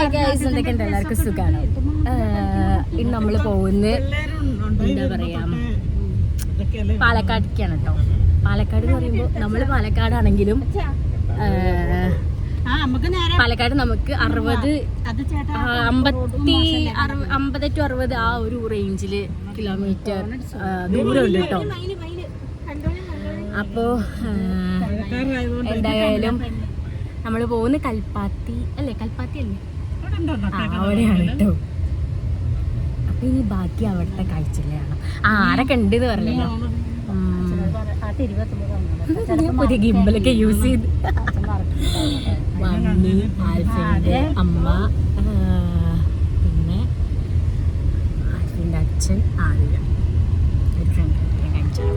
എന്തൊക്കെയുണ്ട്? എല്ലാവർക്കും സുഖമാണ്. ഇന്ന് നമ്മൾ പോകുന്നത് എന്താ പറയാ, പാലക്കാടേക്കാണ് കേട്ടോ. പാലക്കാട് എന്ന് പറയുമ്പോൾ നമ്മൾ പാലക്കാടാണെങ്കിലും പാലക്കാട് നമുക്ക് 50 to 60 ആ ഒരു റേഞ്ചിൽ കിലോമീറ്റർ ദൂരമുണ്ട് കേട്ടോ. അപ്പോൾ എന്തായാലും നമ്മൾ പോകുന്ന കൽപ്പാത്തി അല്ലേ, അവിടെയാണ് കേട്ടോ. അപ്പൊ ഇനി ബാക്കി അവിടുത്തെ കാഴ്ചകളാണ്. ആരൊക്കെ ഉണ്ട് എന്ന് പറഞ്ഞല്ലോ. പുതിയ ഗിംബലൊക്കെ യൂസ് ചെയ്ത് മമ്മി, ആൽഫിൻ്റെ അമ്മ, പിന്നെ ആൽഫിൻ്റെ അച്ഛൻ, ആലിയ ഒരു ഫ്രണ്ട് കാണിച്ചു.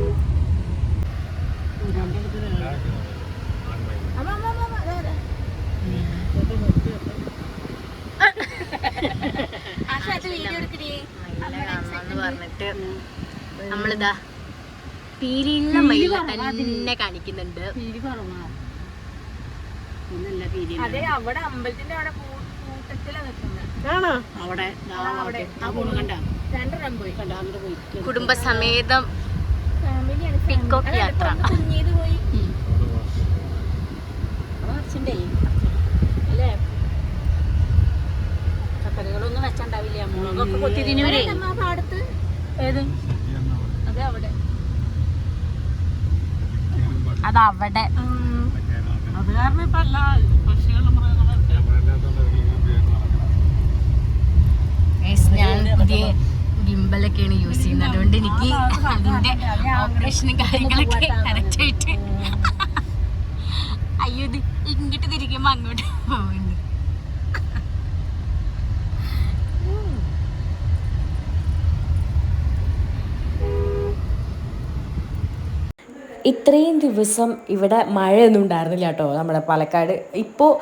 പറഞ്ഞിട്ട് നമ്മളിതാ പീലിയുള്ള മയില തന്നെ കാണിക്കുന്നുണ്ട്. അതെ, അവിടെ അമ്പലത്തിന്റെ അവിടെ കുടുംബസമേതം പിക്കോക്ക് യാത്ര. അല്ലേ, ചക്കറികളൊന്നും വെച്ചുണ്ടാവില്ല. മുളകൊക്കെ കൊത്തി തിന്നുവരെ. ഏത്? അതെ, അവിടെ അതവിടെ. അത് കാരണം ഇപ്പൊ എല്ലാ പക്ഷികളും ഞാൻ പുതിയ ഗിംബലൊക്കെയാണ് യൂസ് ചെയ്യുന്നത്. അതുകൊണ്ട് എനിക്ക് അതിന്റെ ഓപ്പറേഷനും കാര്യങ്ങളൊക്കെ കറക്റ്റായിട്ട്. അയ്യോ, ഇത് ഇങ്ങോട്ട് തിരിക്കുമ്പോ അങ്ങോട്ട് പോകുന്നു. ഇത്രയും ദിവസം ഇവിടെ മഴയൊന്നും ഉണ്ടായിരുന്നില്ല കേട്ടോ നമ്മുടെ പാലക്കാട്. ഇപ്പോൾ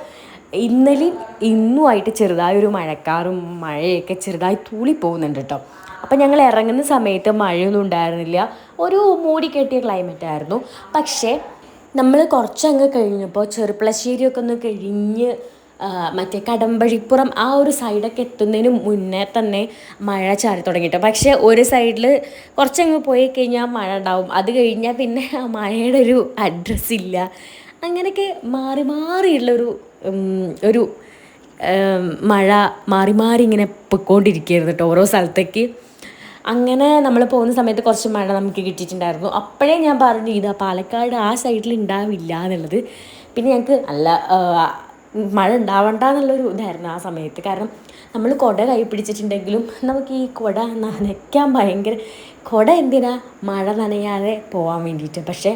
ഇന്നലെയും ഇന്നുമായിട്ട് ചെറുതായൊരു മഴക്കാറും മഴയൊക്കെ ചെറുതായി തൂളിപ്പോകുന്നുണ്ട് കേട്ടോ. അപ്പം ഞങ്ങൾ ഇറങ്ങുന്ന സമയത്ത് മഴയൊന്നും ഉണ്ടായിരുന്നില്ല, ഒരു മൂടിക്കെട്ടിയ ക്ലൈമറ്റ് ആയിരുന്നു. പക്ഷേ നമ്മൾ കുറച്ചങ്ങ് കഴിഞ്ഞപ്പോൾ ചെറുപ്പളശ്ശേരിയൊക്കെ ഒന്ന് കഴിഞ്ഞ് മറ്റേ കടമ്പഴിപ്പുറം ആ ഒരു സൈഡൊക്കെ എത്തുന്നതിന് മുന്നേ തന്നെ മഴ ചാറി തുടങ്ങിയിട്ട്. പക്ഷേ ഒരു സൈഡിൽ കുറച്ചങ്ങ് പോയി കഴിഞ്ഞാൽ മഴ ഉണ്ടാവും, അത് കഴിഞ്ഞാൽ പിന്നെ ആ മഴയുടെ ഒരു അഡ്രസ്സില്ല. അങ്ങനെയൊക്കെ മാറി മാറിയുള്ളൊരു ഒരു മഴ മാറി മാറി ഇങ്ങനെ പൊയ്ക്കൊണ്ടിരിക്കുകയായിരുന്നു കേട്ടോ ഓരോ സ്ഥലത്തേക്ക്. അങ്ങനെ നമ്മൾ പോകുന്ന സമയത്ത് കുറച്ച് മഴ നമുക്ക് കിട്ടിയിട്ടുണ്ടായിരുന്നു. അപ്പോഴേ ഞാൻ പറഞ്ഞു ഇതാ പാലക്കാട് ആ സൈഡിൽ ഉണ്ടാവില്ല എന്നുള്ളത്. പിന്നെ ഞങ്ങൾക്ക് നല്ല മഴ ഉണ്ടാവണ്ട എന്നുള്ളൊരു ഇതായിരുന്നു ആ സമയത്ത്. കാരണം നമ്മൾ കുട കൈ പിടിച്ചിട്ടുണ്ടെങ്കിലും നമുക്ക് ഈ കുട നനയ്ക്കാൻ ഭയങ്കര, കുട എന്തിനാ മഴ നനയാതെ പോകാൻ വേണ്ടിയിട്ട്. പക്ഷേ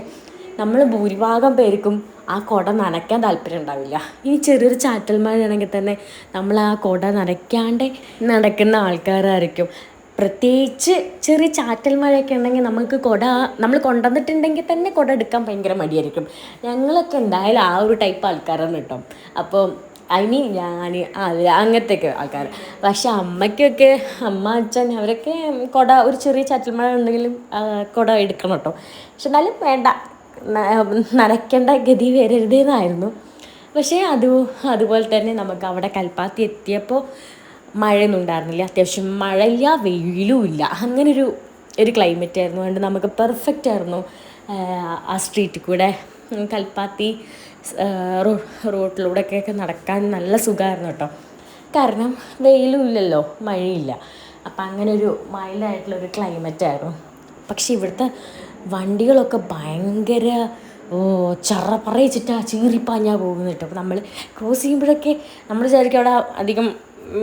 നമ്മൾ ഭൂരിഭാഗം പേർക്കും ആ കുട നനയ്ക്കാൻ താല്പര്യം ഉണ്ടാവില്ല. ഇനി ചെറിയൊരു ചാറ്റൽ മഴയാണെങ്കിൽ തന്നെ നമ്മൾ ആ കുട നനയ്ക്കാണ്ട് നടക്കുന്ന ആൾക്കാരായിരിക്കും. പ്രത്യേകിച്ച് ചെറിയ ചാറ്റൽ മഴയൊക്കെ ഉണ്ടെങ്കിൽ നമുക്ക് കുട നമ്മൾ കൊണ്ടുവന്നിട്ടുണ്ടെങ്കിൽ തന്നെ കുട എടുക്കാൻ ഭയങ്കര മടിയായിരിക്കും. ഞങ്ങളൊക്കെ എന്തായാലും ആ ഒരു ടൈപ്പ് ആൾക്കാരാണ് കേട്ടോ. അപ്പോൾ ഞാൻ അങ്ങനത്തെയൊക്കെ ആൾക്കാർ. പക്ഷെ അമ്മയ്ക്കൊക്കെ, അമ്മ അച്ഛൻ അവരൊക്കെ കുട ഒരു ചെറിയ ചാറ്റൽ മഴ ഉണ്ടെങ്കിലും കുട എടുക്കണം കേട്ടോ. പക്ഷെ എന്നാലും വേണ്ട, നനയ്ക്കേണ്ട ഗതി വരരുതെന്നായിരുന്നു. പക്ഷേ അതുപോലെ തന്നെ നമുക്ക് അവിടെ കൽപ്പാത്തി എത്തിയപ്പോൾ മഴയൊന്നും ഉണ്ടായിരുന്നില്ല. അത്യാവശ്യം മഴയില്ല, വെയിലും ഇല്ല, അങ്ങനൊരു ക്ലൈമറ്റ് ആയിരുന്നു. അതുകൊണ്ട് നമുക്ക് പെർഫെക്റ്റ് ആയിരുന്നു ആ സ്ട്രീറ്റിൽ കൂടെ കൽപ്പാത്തി റോട്ടിലൂടെയൊക്കെ നടക്കാൻ നല്ല സുഖമായിരുന്നു കേട്ടോ. കാരണം വെയിലും ഇല്ലല്ലോ, മഴയില്ല. അപ്പം അങ്ങനൊരു മൈൽഡായിട്ടുള്ളൊരു ക്ലൈമറ്റായിരുന്നു. പക്ഷെ ഇവിടുത്തെ വണ്ടികളൊക്കെ ഭയങ്കര ചറപ്പറയിച്ചിട്ടാണ് ചീറിപ്പാഞ്ഞാൽ പോകുന്നത് കേട്ടോ. അപ്പോൾ നമ്മൾ ക്രോസ് ചെയ്യുമ്പോഴൊക്കെ നമ്മൾ വിചാരിക്കും അവിടെ അധികം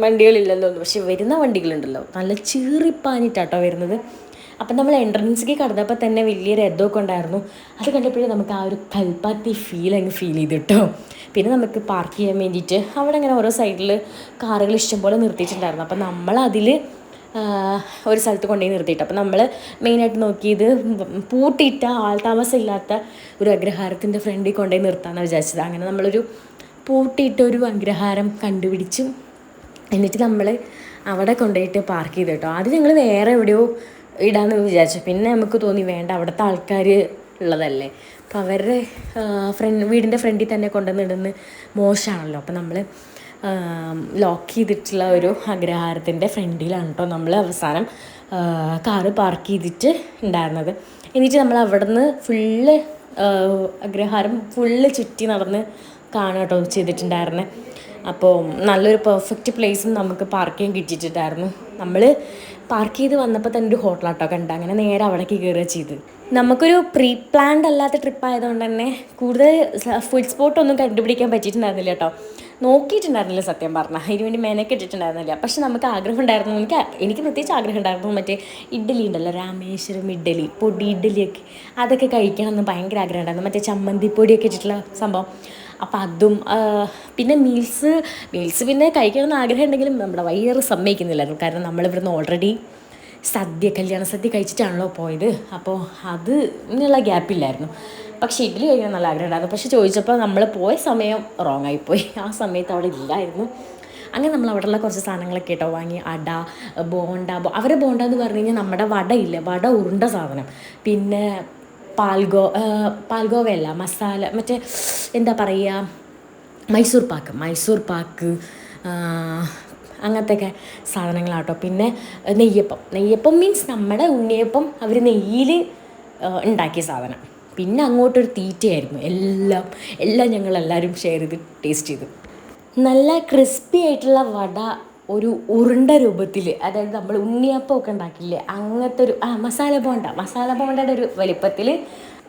വണ്ടികളില്ലല്ലോ എന്ന്. പക്ഷെ വരുന്ന വണ്ടികളുണ്ടല്ലോ നല്ല ചീറിപ്പാഞ്ഞിട്ടാട്ടോ വരുന്നത്. അപ്പം നമ്മൾ എൻട്രൻസിലേക്ക് കടന്നപ്പോൾ തന്നെ വലിയ രഥമൊക്കെ ഉണ്ടായിരുന്നു. അത് കണ്ടപ്പോഴേ നമുക്ക് ആ ഒരു കൽപ്പാത്തി ഫീൽ ചെയ്തു കേട്ടോ. പിന്നെ നമുക്ക് പാർക്ക് ചെയ്യാൻ വേണ്ടിയിട്ട് അവിടെ അങ്ങനെ ഓരോ സൈഡിൽ കാറുകൾ ഇഷ്ടംപോലെ നിർത്തിയിട്ടുണ്ടായിരുന്നു. അപ്പം നമ്മളതിൽ ഒരു സ്ഥലത്ത് കൊണ്ടുപോയി നിർത്തിയിട്ട്, അപ്പം നമ്മൾ മെയിനായിട്ട് നോക്കിയത് പൂട്ടിയിട്ട ആൾ താമസമില്ലാത്ത ഒരു അഗ്രഹാരത്തിൻ്റെ ഫ്രണ്ടിൽ കൊണ്ടുപോയി നിർത്താമെന്നാണ് വിചാരിച്ചത്. അങ്ങനെ നമ്മളൊരു പൂട്ടിയിട്ടൊരു അഗ്രഹാരം കണ്ടുപിടിച്ചു. എന്നിട്ട് നമ്മൾ അവിടെ കൊണ്ടുപോയിട്ട് പാർക്ക് ചെയ്ത് കേട്ടോ. ആദ്യം ഞങ്ങൾ വേറെ എവിടെയോ ഇടാമെന്ന് വിചാരിച്ചു. പിന്നെ നമുക്ക് തോന്നി വേണ്ട, അവിടുത്തെ ആൾക്കാർ ഉള്ളതല്ലേ, അപ്പോൾ അവരുടെ വീടിൻ്റെ ഫ്രണ്ടിൽ തന്നെ കൊണ്ടുവന്നിടുന്നത് മോശമാണല്ലോ. അപ്പോൾ നമ്മൾ ലോക്ക് ചെയ്തിട്ടുള്ള ഒരു അഗ്രഹാരത്തിൻ്റെ ഫ്രണ്ടിലാണ് കേട്ടോ നമ്മൾ അവസാനം കാറ് പാർക്ക് ചെയ്തിട്ട് ഉണ്ടായിരുന്നത്. എന്നിട്ട് നമ്മൾ അവിടെ നിന്ന് ഫുള്ള് അഗ്രഹാരം ഫുള്ള് ചുറ്റി നടന്ന് കാണുക കേട്ടോ ചെയ്തിട്ടുണ്ടായിരുന്നത്. അപ്പോൾ നല്ലൊരു പെർഫെക്റ്റ് പ്ലേസും നമുക്ക് പാർക്ക് ചെയ്യാൻ കിട്ടിയിട്ടുണ്ടായിരുന്നു. നമ്മൾ പാർക്ക് ചെയ്ത് വന്നപ്പോൾ തന്നെ ഒരു ഹോട്ടലാട്ടോ കണ്ട, അങ്ങനെ നേരെ അവിടേക്ക് കയറുക ചെയ്ത്. നമുക്കൊരു പ്രീ പ്ലാൻഡ് അല്ലാത്ത ട്രിപ്പ് ആയതുകൊണ്ട് തന്നെ കൂടുതൽ ഫുഡ് സ്പോട്ടൊന്നും കണ്ടുപിടിക്കാൻ പറ്റിയിട്ടുണ്ടായിരുന്നില്ല കേട്ടോ. നോക്കിയിട്ടുണ്ടായിരുന്നില്ല സത്യം പറഞ്ഞാൽ, അതിന് വേണ്ടി മെനക്ക് ഇട്ടിട്ടുണ്ടായിരുന്നില്ല. പക്ഷെ നമുക്ക് ആഗ്രഹം ഉണ്ടായിരുന്നു, എനിക്ക് പ്രത്യേകിച്ച് ആഗ്രഹം ഉണ്ടായിരുന്നു മറ്റേ ഇഡ്ഡലി ഉണ്ടല്ലോ, രാമേശ്വരം ഇഡ്ഡലി, പൊടി ഇഡ്ഡലിയൊക്കെ അതൊക്കെ കഴിക്കണം എന്ന് ഭയങ്കര ആഗ്രഹം ഉണ്ടായിരുന്നു. മറ്റേ ചമ്മന്തിപ്പൊടിയൊക്കെ ഇട്ടിട്ടുള്ള സംഭവം. അപ്പം അതും പിന്നെ മീൽസ് പിന്നെ കഴിക്കണമെന്ന് ആഗ്രഹം ഉണ്ടെങ്കിലും നമ്മുടെ വയറ് സമ്മതിക്കുന്നില്ലായിരുന്നു. കാരണം നമ്മളിവിടുന്ന് ഓൾറെഡി കല്യാണ സദ്യ കഴിച്ചിട്ടാണല്ലോ പോയത്. അപ്പോൾ അതിനുള്ള ഗ്യാപ്പില്ലായിരുന്നു. പക്ഷേ ഇഡ്ഡലി കഴിക്കാൻ നല്ല ആഗ്രഹം ഉണ്ടായിരുന്നു. പക്ഷെ ചോദിച്ചപ്പോൾ നമ്മൾ പോയ സമയം റോങ് ആയിപ്പോയി. ആ സമയത്ത് അവിടെ ഇല്ലായിരുന്നു. അങ്ങനെ നമ്മൾ അവിടെയുള്ള കുറച്ച് സാധനങ്ങളൊക്കെ കേട്ടോ വാങ്ങി. അട, ബോണ്ട. അവരെ ബോണ്ട എന്ന് പറഞ്ഞു കഴിഞ്ഞാൽ നമ്മുടെ വടയില്ല, വട ഉരുണ്ട സാധനം. പിന്നെ പാൽഗോവയല്ല, മസാല മറ്റേ എന്താ പറയുക, മൈസൂർ പാക്ക് അങ്ങനത്തെയൊക്കെ സാധനങ്ങളാട്ടോ. പിന്നെ നെയ്യപ്പം മീൻസ് നമ്മുടെ ഉണ്ണിയപ്പം അവർ നെയ്യിൽ ഉണ്ടാക്കിയ സാധനം. പിന്നെ അങ്ങോട്ടൊരു തീറ്റയായിരുന്നു. എല്ലാം ഞങ്ങളെല്ലാവരും ഷെയർ ചെയ്ത് ടേസ്റ്റ് ചെയ്തു. നല്ല ക്രിസ്പി ആയിട്ടുള്ള വട ഒരു ഉരുണ്ട രൂപത്തിൽ, അതായത് നമ്മൾ ഉണ്ണിയപ്പമൊക്കെ ഉണ്ടാക്കില്ലേ അങ്ങനത്തെ ഒരു മസാല ബോണ്ടയുടെ ഒരു വലിപ്പത്തിൽ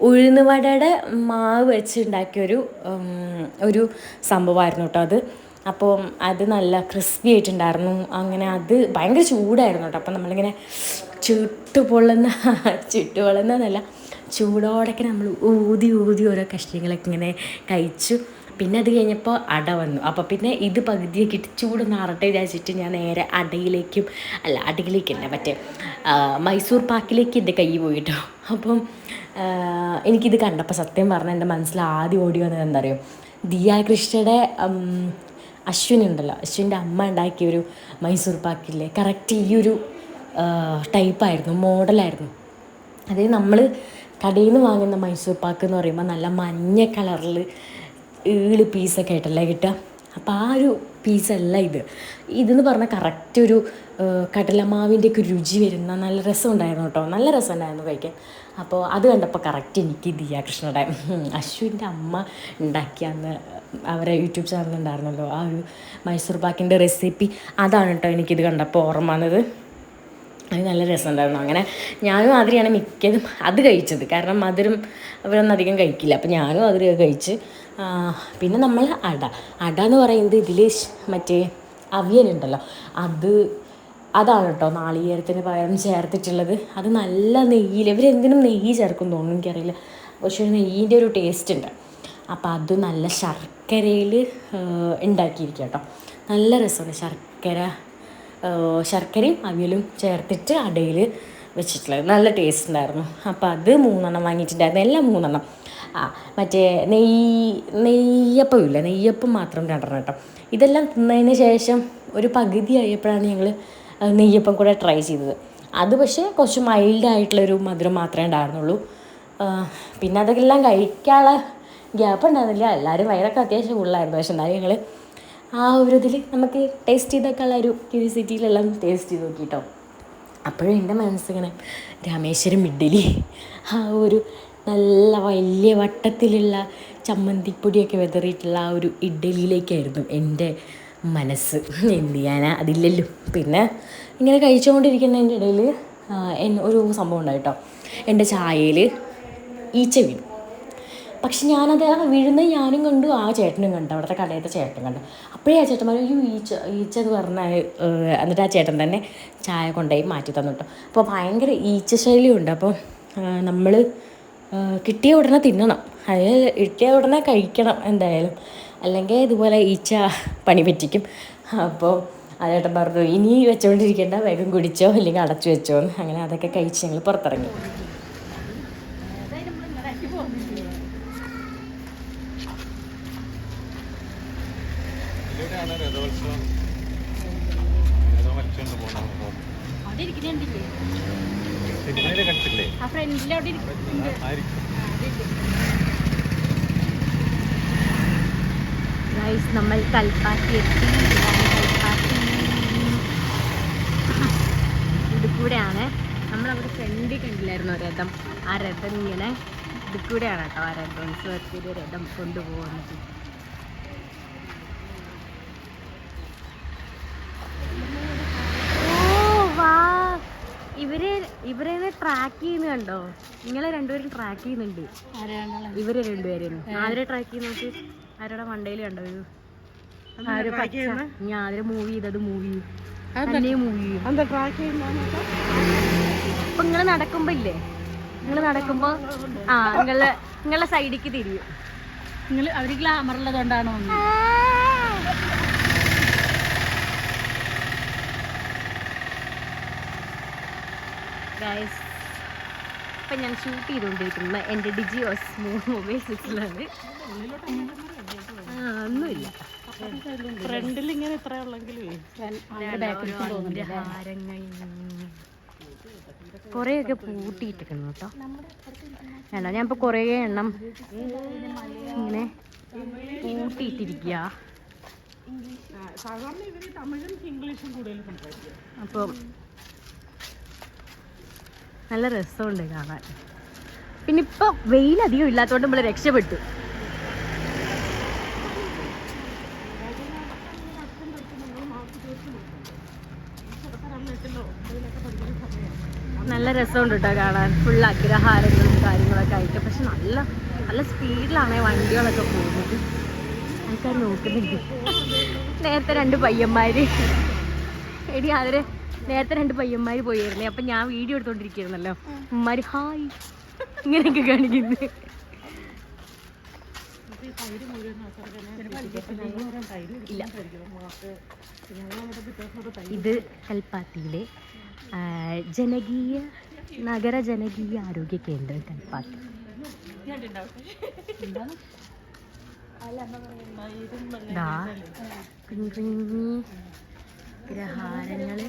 ഉഴുന്ന് വടയുടെ മാവ് വെച്ച് ഉണ്ടാക്കിയൊരു സംഭവമായിരുന്നു കേട്ടോ അത്. അപ്പോൾ അത് നല്ല ക്രിസ്പി ആയിട്ടുണ്ടായിരുന്നു. അങ്ങനെ അത് ഭയങ്കര ചൂടായിരുന്നു കേട്ടോ. അപ്പം നമ്മളിങ്ങനെ ചുട്ടുപൊള്ളുന്നതല്ല, ചൂടോടൊക്കെ നമ്മൾ ഊതി ഓരോ കഷ്ണങ്ങളൊക്കെ ഇങ്ങനെ കഴിച്ചു. പിന്നെ അത് കഴിഞ്ഞപ്പോൾ അട വന്നു. അപ്പോൾ പിന്നെ ഇത് പകുതിയൊക്കെ ഇട്ട് ചൂടൊന്ന് ആറട്ടെ വിചാരിച്ചിട്ട് ഞാൻ നേരെ അടയിലേക്കല്ല മറ്റേ മൈസൂർ പാക്കിലേക്ക് എൻ്റെ കൈ പോയിട്ടോ. അപ്പം എനിക്കിത് കണ്ടപ്പോൾ സത്യം പറഞ്ഞാൽ എൻ്റെ മനസ്സിൽ ആദ്യം ഓടി വന്നത് എന്താ അറിയോ, ദിയാകൃഷ്ണയുടെ അശ്വിൻ്റെ അമ്മ ഉണ്ടാക്കിയൊരു മൈസൂർ പാക്കില്ലേ, കറക്റ്റ് ഈ ഒരു ടൈപ്പായിരുന്നു, മോഡലായിരുന്നു. അതായത് നമ്മൾ കടയിൽ നിന്ന് വാങ്ങുന്ന മൈസൂർ പാക്ക് എന്ന് പറയുമ്പോൾ നല്ല മഞ്ഞ കളറിൽ 7 പീസൊക്കെ ആയിട്ടല്ലേ കിട്ടുക. അപ്പോൾ ആ ഒരു പീസല്ല ഇതെന്ന് പറഞ്ഞാൽ കറക്റ്റ് ഒരു കടലമാവിൻ്റെയൊക്കെ രുചി വരുന്ന നല്ല രസമുണ്ടായിരുന്നു കേട്ടോ. നല്ല രസമുണ്ടായിരുന്നു കഴിക്കാൻ. അപ്പോൾ അത് കണ്ടപ്പോൾ കറക്റ്റ് എനിക്ക് ദിയാകൃഷ്ണയുടെ അശ്വിൻ്റെ അമ്മ ഉണ്ടാക്കിയാന്ന് അവരെ യൂട്യൂബ് ചാനലുണ്ടായിരുന്നല്ലോ, ആ ഒരു മൈസൂർ പാക്കിൻ്റെ റെസിപ്പി, അതാണ് കേട്ടോ എനിക്കിത് കണ്ടപ്പോൾ ഓർമ്മ വന്നത്. അത് നല്ല രസമുണ്ടായിരുന്നു. അങ്ങനെ ഞാനും ആദ്യമാണ് മിക്കതും അത് കഴിച്ചത്. കാരണം മധുരം അവരൊന്നും അധികം കഴിക്കില്ല. അപ്പോൾ ഞാനും അതിൽ കഴിച്ച്. പിന്നെ നമ്മൾ അട എന്ന് പറയുന്നത് ഇതിൽ മറ്റേ അവിയലുണ്ടല്ലോ, അതാണ് കേട്ടോ നാളികേരത്തിന് പകരം ചേർത്തിട്ടുള്ളത്. അത് നല്ല നെയ്യിൽ, ഇവരെന്തിനും നെയ്യ് ചേർക്കും തോന്നുന്നു, എനിക്കറിയില്ല. പക്ഷേ നെയ്യിൻ്റെ ഒരു ടേസ്റ്റ് ഉണ്ട്. അപ്പോൾ അത് നല്ല ശർക്കരയിൽ ഉണ്ടാക്കിയിരിക്കുക കേട്ടോ. നല്ല രസമുണ്ട്. ശർക്കരയും അവിയലും ചേർത്തിട്ട് അടയിൽ വെച്ചിട്ടുള്ളത് നല്ല ടേസ്റ്റ് ഉണ്ടായിരുന്നു. അപ്പോൾ അത് 3 വാങ്ങിയിട്ടുണ്ടായിരുന്നു, എല്ലാം 3. മറ്റേ നെയ്യപ്പം മാത്രം 2 കേട്ടോ. ഇതെല്ലാം തിന്നതിന് ശേഷം ഒരു പകുതി ആയപ്പോഴാണ് ഞങ്ങൾ നെയ്യപ്പം കൂടെ ട്രൈ ചെയ്തത്. അത് പക്ഷേ കുറച്ച് മൈൽഡായിട്ടുള്ളൊരു മധുരം മാത്രമേ ഉണ്ടായിരുന്നുള്ളൂ. പിന്നെ അതെല്ലാം കഴിക്കാനുള്ള ഗ്യാപ്പ് ഉണ്ടായിരുന്നില്ല. എല്ലാവരും വയറൊക്കെ അത്യാവശ്യം ഫുള്ളായിരുന്നു. പക്ഷെ എന്നാലും ഞങ്ങൾ ആ ഒരു ഇതിൽ നമുക്ക് ടേസ്റ്റ് ചെയ്തൊക്കെ ഉള്ള ഒരു ക്യൂരിയോസിറ്റിയിലെല്ലാം ടേസ്റ്റ് ചെയ്ത് നോക്കിയിട്ടോ. അപ്പോഴും എൻ്റെ മനസ്സിങ്ങനെ രാമേശ്വരം ഇഡ്ഡലി, ആ ഒരു നല്ല വലിയ വട്ടത്തിലുള്ള ചമ്മന്തിപ്പൊടിയൊക്കെ വിതറിയിട്ടുള്ള ആ ഒരു ഇഡ്ഡലിയിലേക്കായിരുന്നു എൻ്റെ മനസ്സ്. എന്ത് ചെയ്യാനാ, അതില്ലല്ലോ. പിന്നെ ഇങ്ങനെ കഴിച്ചുകൊണ്ടിരിക്കുന്നതിൻ്റെ ഇടയിൽ ഒരു സംഭവം ഉണ്ടായിട്ടോ. എൻ്റെ ചായയിൽ ഈച്ച വീണു. പക്ഷെ ഞാനത് വീഴുന്നത് ഞാനും കണ്ടു, ആ ചേട്ടനും കണ്ടു, അവിടുത്തെ കടയത്തെ ചേട്ടൻ കണ്ടു. അപ്പോഴേ ആ ചേട്ടൻ പറഞ്ഞു ഈച്ച എന്ന് പറഞ്ഞാൽ, എന്നിട്ട് ആ ചേട്ടൻ തന്നെ ചായ കൊണ്ടുപോയി മാറ്റി തന്നു കേട്ടോ. അപ്പോൾ ഭയങ്കര ഈച്ച ശൈലിയുണ്ട്. അപ്പോൾ നമ്മൾ കിട്ടിയ ഉടനെ തിന്നണം, അത് കിട്ടിയ ഉടനെ കഴിക്കണം എന്തായാലും, അല്ലെങ്കിൽ ഇതുപോലെ ഈച്ച പണി പറ്റിക്കും. അപ്പോൾ ആ ചേട്ടൻ പറഞ്ഞു ഇനി വെച്ചുകൊണ്ടിരിക്കേണ്ട, വേഗം കുടിച്ചോ അല്ലെങ്കിൽ അടച്ചു വെച്ചോ എന്ന്. അങ്ങനെ അതൊക്കെ കഴിച്ച് ഞങ്ങൾ പുറത്തിറങ്ങി. ഗൈസ് നമ്മൾ കൽപ്പാത്തി എത്തി. കൽപ്പാത്തി ഇത് കൂടെയാണ്. നമ്മളവിടെ ഫ്രണ്ടിൽ കണ്ടില്ലായിരുന്നു രഥം. ആ രഥം ഇങ്ങനെ ഇത് കൂടെയാണ് കേട്ടോ. ആ രഥോത്സവത്തിൽ രഥം കൊണ്ടുപോകുന്നത്. ഇവരെ ട്രാക്ക് ചെയ്യുന്ന കണ്ടോ? നിങ്ങളെ രണ്ടുപേരും ട്രാക്ക് ചെയ്യുന്നുണ്ട്. ഇവരെ രണ്ടുപേരും ആരെ ട്രാക്ക് ചെയ്യുന്ന? ആരുടെ മണ്ടയിൽ കണ്ടോ? ഞാൻ ആരെ മൂവ് ചെയ്തത് മൂവ് അപ്പൊ നിങ്ങള് നടക്കുമ്പോ ഇല്ലേ, നിങ്ങളെ സൈഡിക്ക് തിരിയും. അവര് ഗ്ലാമർ ഉള്ളതുകൊണ്ടാണോ? ഇപ്പം ഞാൻ ഷൂട്ട് ചെയ്തുകൊണ്ടിരിക്കുന്നത് എൻ്റെ ഡിജിയോസ് മൊബൈൽ 6ലാണ്. ഒന്നുമില്ല, ഫ്രണ്ടിൽ ഇങ്ങനെ ഇത്ര ഉള്ളെങ്കിലും കുറേയൊക്കെ പൂട്ടിയിട്ടിരിക്കുന്നു കേട്ടോ. വേണ്ട, ഞാൻ ഇപ്പോൾ കുറേ എണ്ണം ഇങ്ങനെ പൂട്ടിയിട്ടിരിക്കുക. അപ്പം നല്ല രസമുണ്ട് കാണാൻ. പിന്നെ ഇപ്പം വെയിലധികം ഇല്ലാത്തതുകൊണ്ട് നമ്മൾ രക്ഷപ്പെട്ടു. നല്ല രസമുണ്ട് കേട്ടോ കാണാൻ. ഫുൾ അഗ്രഹാരങ്ങളും കാര്യങ്ങളൊക്കെ ആയിട്ട്. പക്ഷെ നല്ല നല്ല സ്പീഡിലാണ് വണ്ടികളൊക്കെ പോകുന്നത്. ആൾക്കാർ നോക്കുന്നുണ്ട്. നേരത്തെ 2 പയ്യന്മാർ നേരത്തെ 2 പയ്യന്മാർ പോയിരുന്നേ. അപ്പം ഞാൻ വീഡിയോ എടുത്തോണ്ടിരിക്കുകയായിരുന്നല്ലോ. ഉമ്മാര് ഹായ് ഇങ്ങനെയൊക്കെ കാണിക്കുന്നു. ഇല്ല, ഇത് കൽപ്പാത്തിയിലെ നഗര ജനകീയ ആരോഗ്യ കേന്ദ്രം കൽപ്പാത്തി. ഗ്രഹാരങ്ങള്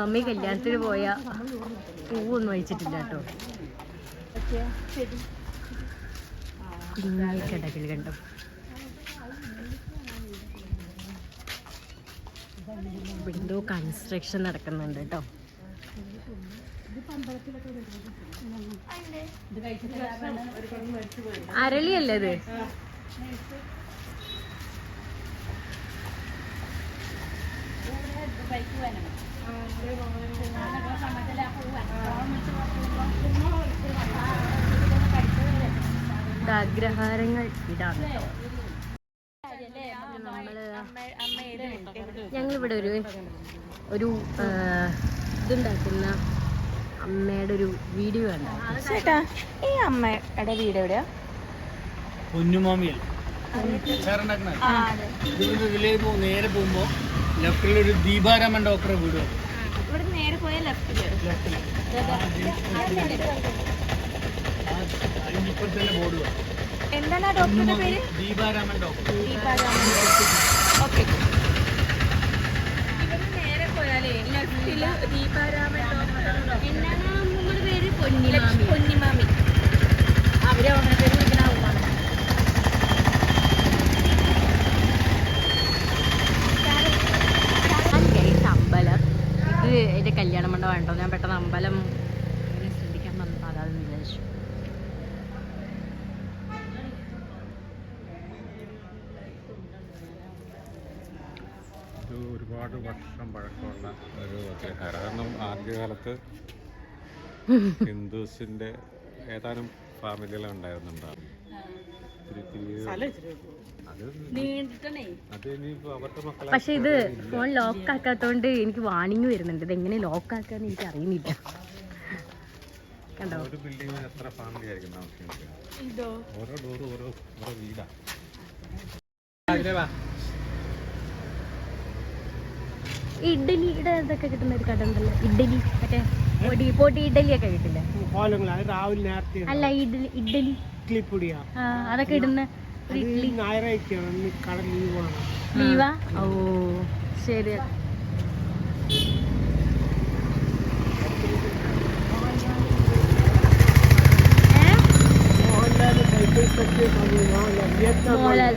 മമ്മി കല്യാണത്തിന് പോയ പൂവൊന്നും അയച്ചിട്ടില്ല കേട്ടോ. കുഞ്ഞിക്കടകൾ കണ്ടോ. എന്തോ കൺസ്ട്രക്ഷൻ നടക്കുന്നുണ്ട് കേട്ടോ. അരളിയല്ലേ ഇത്? അഗ്രഹാരങ്ങൾ ഇതാണ്. ഞങ്ങളിവിടെ ഒരു ഇതുണ്ടാക്കുന്ന അമ്മയുടെ ഒരു വീഡിയോ കണ്ടു. ചേട്ടാ, ഈ അമ്മയുടെ വീട് എവിടെയാ? പൊന്നുമാമിയിൽ നേരെ പോകുമ്പോ ലെഫ്റ്റിലൊരു ദീപാരാമൻ ഡോക്ടറെ വീട്. ഇവിടെ നേരെ പോയ ലെഫ്റ്റില് ഇപ്പുറത്തെ ബോർഡ്. എന്താണ് ആ ഡോക്ടറുടെ പേര്? ദീപാരാമൻ ഡോക്ടർ. ഓക്കെ. നേരെ പോയാലേ ലെഫ്റ്റില് ദീപാരാമൻ ഡോക്ടർ. എന്താണ് നിങ്ങളുടെ പേര്? പൊന്നിമാമി. പൊന്നിമാമി. അവരെ അവരുടെ പേര് വിളിക്കുന്ന ആവുമാണ്. അമ്പലം ഇത് എൻ്റെ കല്യാണ മണ്ഡപം ഉണ്ടോ. ഞാൻ പെട്ടെന്ന് അമ്പലം ശ്രദ്ധിക്കാൻ വന്നപ്പോൾ അതാണെന്ന് വിചാരിച്ചു. ഒരുപാട് വർഷം പഴക്കമുള്ള ഒരു അഗ്രഹാരം. കാരണം ആദ്യകാലത്ത് ഹിന്ദുസിന്റെ ഏതാനും ഫാമിലികൾ ഉണ്ടായിരുന്നുണ്ടാവും. പക്ഷെ ഇത് ഫോൺ ലോക്ക് ആക്കാത്തോണ്ട് എനിക്ക് വാണിംഗ് വരുന്നുണ്ട്. ഇത് എങ്ങനെ ലോക്ക് ആക്കാന്ന് എനിക്ക് അറിയുന്നില്ല. കണ്ടോ, ഒരു ബിൽഡിങ്ങിന് എത്ര ഫാമിലി ആയിരിക്കും താമസിക്കുന്നത്? ഓരോ ഡോറും ഓരോ വീടാ. ഇഡ്ഡലിയുടെ ഇതൊക്കെ കിട്ടുന്ന ഒരു കട ഉണ്ടല്ലോ. ഇഡ്ഡലി മറ്റേ പൊടി ഇഡ്ഡലിയൊക്കെ കിട്ടില്ല? അല്ല, ഇഡ്ഡലി അതൊക്കെ ഇടുന്ന ലീവാ. ഓ ശരി. മോഹൻലാൽ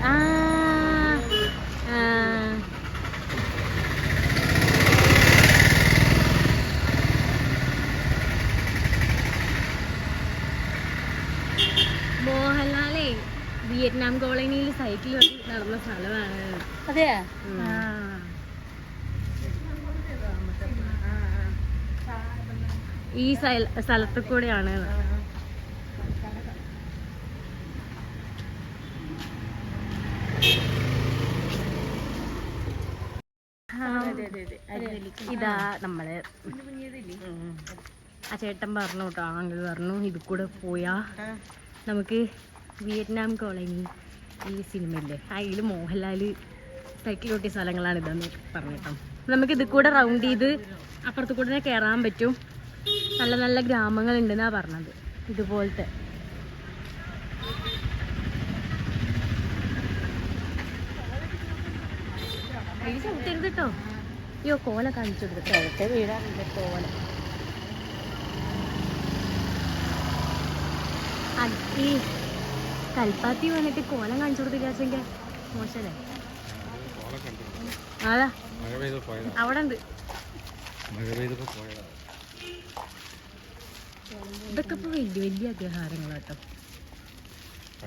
മോഹൻലാലേ വിയറ്റ്നാം കോളനിയിൽ സൈക്കിൾ നടന്ന സ്ഥലമാണ്. അതെയാ? ഈ സ്ഥലത്ത് കൂടെയാണ്. ഇതാ നമ്മള് ആ ചേട്ടൻ പറഞ്ഞു കേട്ടോ, ആങ്കിൾ പറഞ്ഞു ഇത് കൂടെ പോയാ നമുക്ക് വിയറ്റ്നാം കോളനി ഈ സിനിമയില്ലേ അതിൽ മോഹൻലാല് സൈക്കിൾ ഓട്ടിയ സ്ഥലങ്ങളാണ് ഇതെന്ന് പറഞ്ഞിട്ടോ. നമുക്ക് ഇത് കൂടെ റൗണ്ട് ചെയ്ത് അപ്പുറത്ത് കൂടെ കയറാൻ പറ്റും. നല്ല നല്ല ഗ്രാമങ്ങളുണ്ടെന്നാ പറഞ്ഞത്. ഇതുപോലത്തെ ചവിട്ടരുത് കേട്ടോ. അയ്യോ കോല കാണിച്ചു കൊടുത്തിട്ട് വീഴാറുണ്ട് കോല. ഈ കൽപ്പാത്തി വന്നിട്ട് കോലം കാണിച്ചു കൊടുത്തില്ല മോശല്ലേ? അതാ അവിടെ ഉണ്ട്. ഇതൊക്കെ ഇപ്പൊ വലിയ വലിയ അഗ്രഹാരങ്ങളാട്ടോ.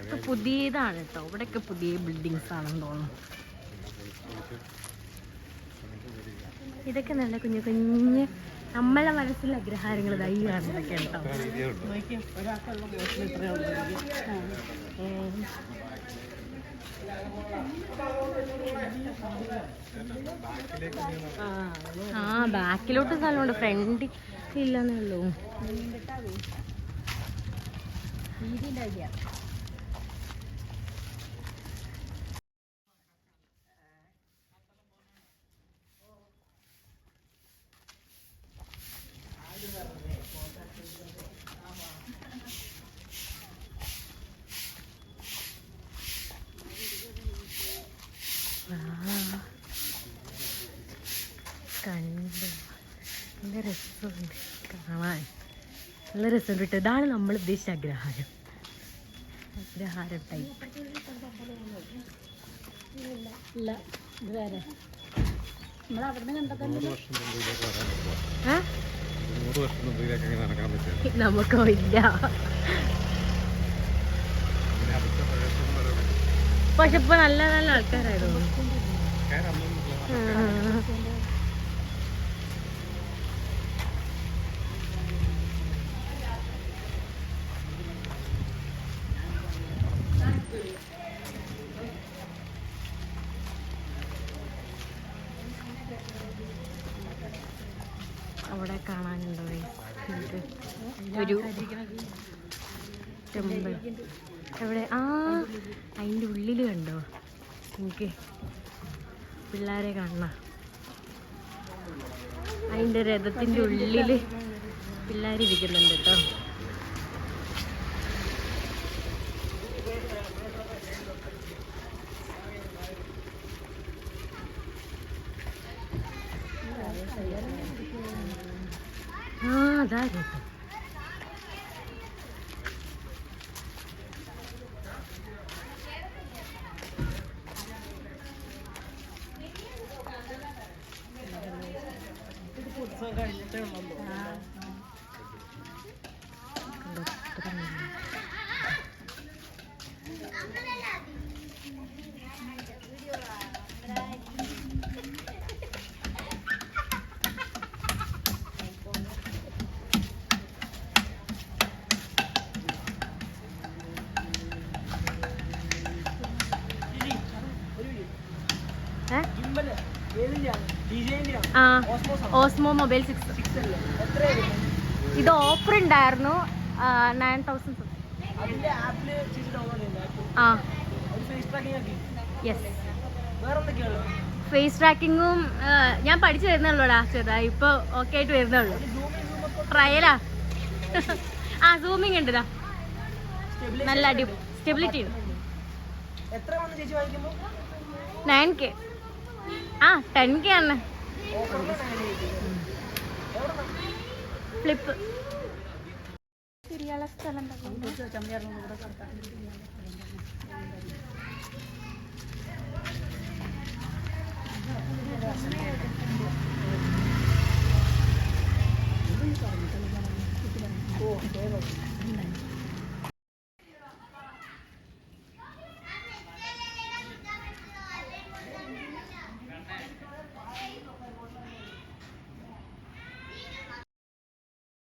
ഇപ്പൊ പുതിയതാണ് കേട്ടോ. ഇവിടെയൊക്കെ പുതിയ ബിൽഡിങ്സ് ആണെന്ന് തോന്നുന്നു. ഇതൊക്കെ നല്ല കുഞ്ഞു കുഞ്ഞ് നമ്മളെ മനസ്സിലെ അഗ്രഹാരങ്ങൾ ഇതായി കാണുന്നതൊക്കെ കേട്ടോ. ആ ബാക്കിലോട്ട് സ്ഥലമുണ്ട്, ഫ്രണ്ട് ഇല്ലെന്നേ ഉള്ളൂ. കണ്ട് നല്ല രസമുണ്ട് കാണാൻ, നല്ല രസമുണ്ട് കേട്ടോ. ഇതാണ് നമ്മൾ ഉദ്ദേശിച്ച അഗ്രഹാരം. അഗ്രഹാരം ടൈപ്പ് ഇല്ല, ഇത് വേറെ. നമ്മളവിടുന്ന് കണ്ടത് നമുക്കോ ഇല്ല. പക്ഷെ ഇപ്പൊ നല്ല നല്ല ആൾക്കാരായിരുന്നു. അവിടെ കാണാനുണ്ടോ ഒരു ടെമ്പിൾ? എവിടെ? അതിൻ്റെ ഉള്ളിൽ കണ്ടോ? എനിക്ക് പിള്ളേരെ കാണണം. അതിൻ്റെ രഥത്തിൻ്റെ ഉള്ളിൽ പിള്ളേരിരിക്കുന്നുണ്ട് കേട്ടോ. അതാ രഥം. Osmo mobile 6. ഇത് ഓഫർ ഉണ്ടായിരുന്നു 9,000. യെസ്, ഫേസ് ട്രാക്കിങ്ങും ഞാൻ പഠിച്ചു വരുന്നുള്ളൂടാ ചെറുതായി. ഇപ്പൊ ഓക്കെ ആയിട്ട് വരുന്നുള്ളൂ. ട്രയലാ. സൂമിങ് ഉണ്ട്. നല്ല സ്റ്റെബിലിറ്റി ഉണ്ട്. 9K. ആ 10K ആണ് ഫ്ലിപ്പ്. ശരിയുള്ള സ്ഥലം